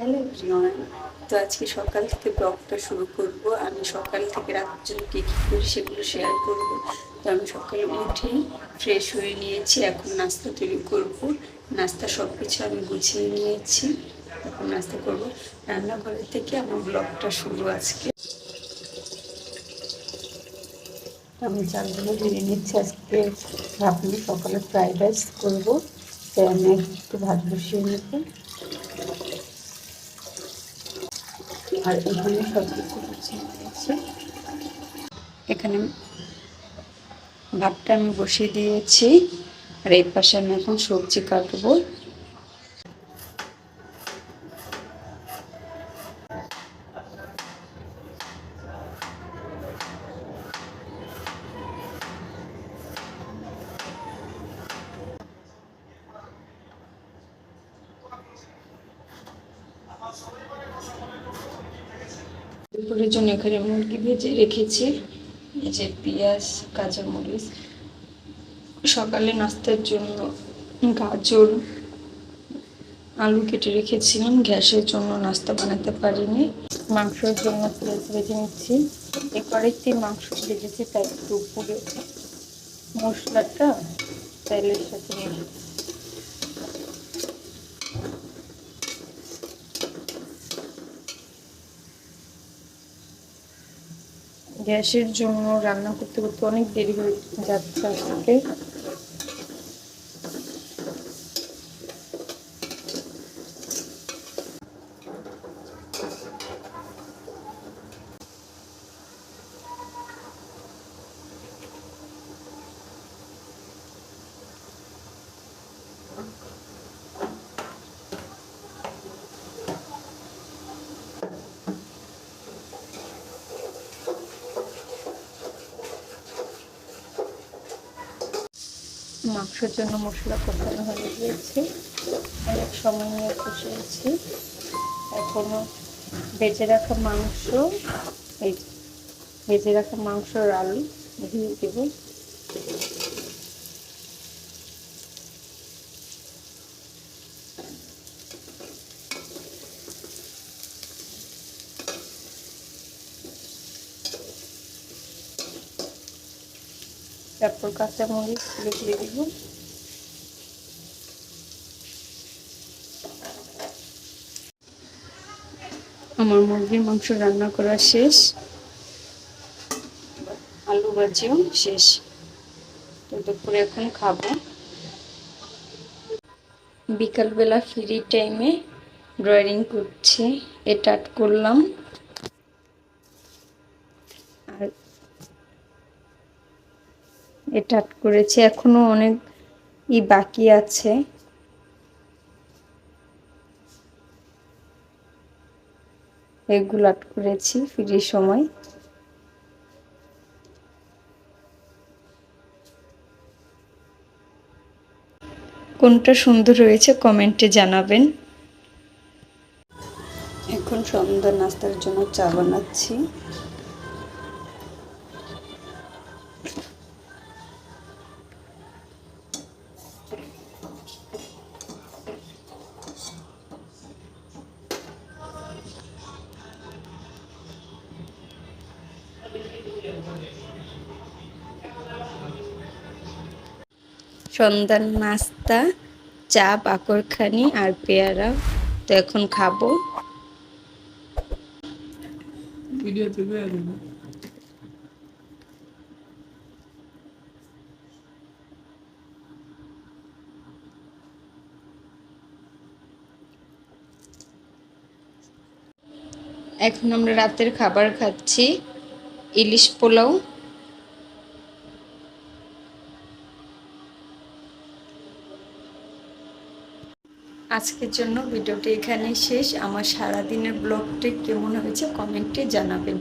Hello everyone. তো আজকে সকাল থেকে ব্লগটা শুরু করব। আমি সকাল থেকে রাত পর্যন্ত কী কী করি সেগুলো শেয়ার করব। তো আমি সকালে উঠেই ফ্রেশ হয়ে নিয়েছি, এখন নাস্তা তৈরি করব। নাস্তা সব কিছু আমি গুছিয়ে নিয়েছি, এখন নাস্তা করব। রান্নাঘরের থেকে আমার ব্লগটা শুরু আজকে। আমি চালগুলো ধুয়ে নিচ্ছি। আজকে ভাবলাম সকালে ফ্রাইড রাইস করবো, তাই আমি একটু ভাত বসিয়ে নেব। আর এখানে সব কিছু গুছিয়ে নিয়েছি। এখানে ভাতটা আমি বসিয়ে দিয়েছি, আর এই পাশে আমি এখন সবজি কাটবো। দুপুরের জন্য এখানে মুরগি ভেজে রেখেছি, এই যে পেঁয়াজ, কাঁচামরিচ। সকালে নাস্তার জন্য গাজর, আলু কেটে রেখেছিলাম, গ্যাসের জন্য নাস্তা বানাতে পারিনি। মাংসের জন্য পেঁয়াজ ভেজে নিচ্ছি। এ কড়াইতে মাংস ভেজেছি, তাই দুপুরে মশলাটা তেলের সাথে মিশিয়ে গ্যাসের জন্য রান্না করতে করতে অনেক দেরি হয়ে যাচ্ছে আজকে। মাংসের জন্য মশলা কষানো হয়ে গিয়েছে, অনেক সময় নিয়ে কষিয়েছি। এখনো ভেজে রাখা মাংস, এই ভেজে রাখা মাংসর আলু দিয়ে দেব। তারপর কাঁচামরিচ দিয়ে দিব। আমার মুরগির মাংস রান্না করা শেষ, আলু ভাজিও শেষ। তো দুপুরে এখন খাবো। বিকালবেলা ফ্রি টাইমে ড্রয়িং করছি, এটা আর্ট করলাম। আর এটা আর্ট করেছি, এখনো অনেক বাকি আছে। এগুলো আর্ট করেছি ফ্রি সময়। কোনটা সুন্দর হয়েছে কমেন্টে জানাবেন। এখন সন্ধ্যার নাস্তার জন্য চা বানাচ্ছি। সন্ধ্যার নাস্তা চা, পাকড়খানি আর পেয়ারা। তো এখন খাবো। এখন আমরা রাতের খাবার খাচ্ছি, ইলিশ পোলাও। আজকের জন্য ভিডিওটি এখানেই শেষ। আমার সারাদিনের ব্লগটি কেমন হয়েছে কমেন্টে জানাবেন।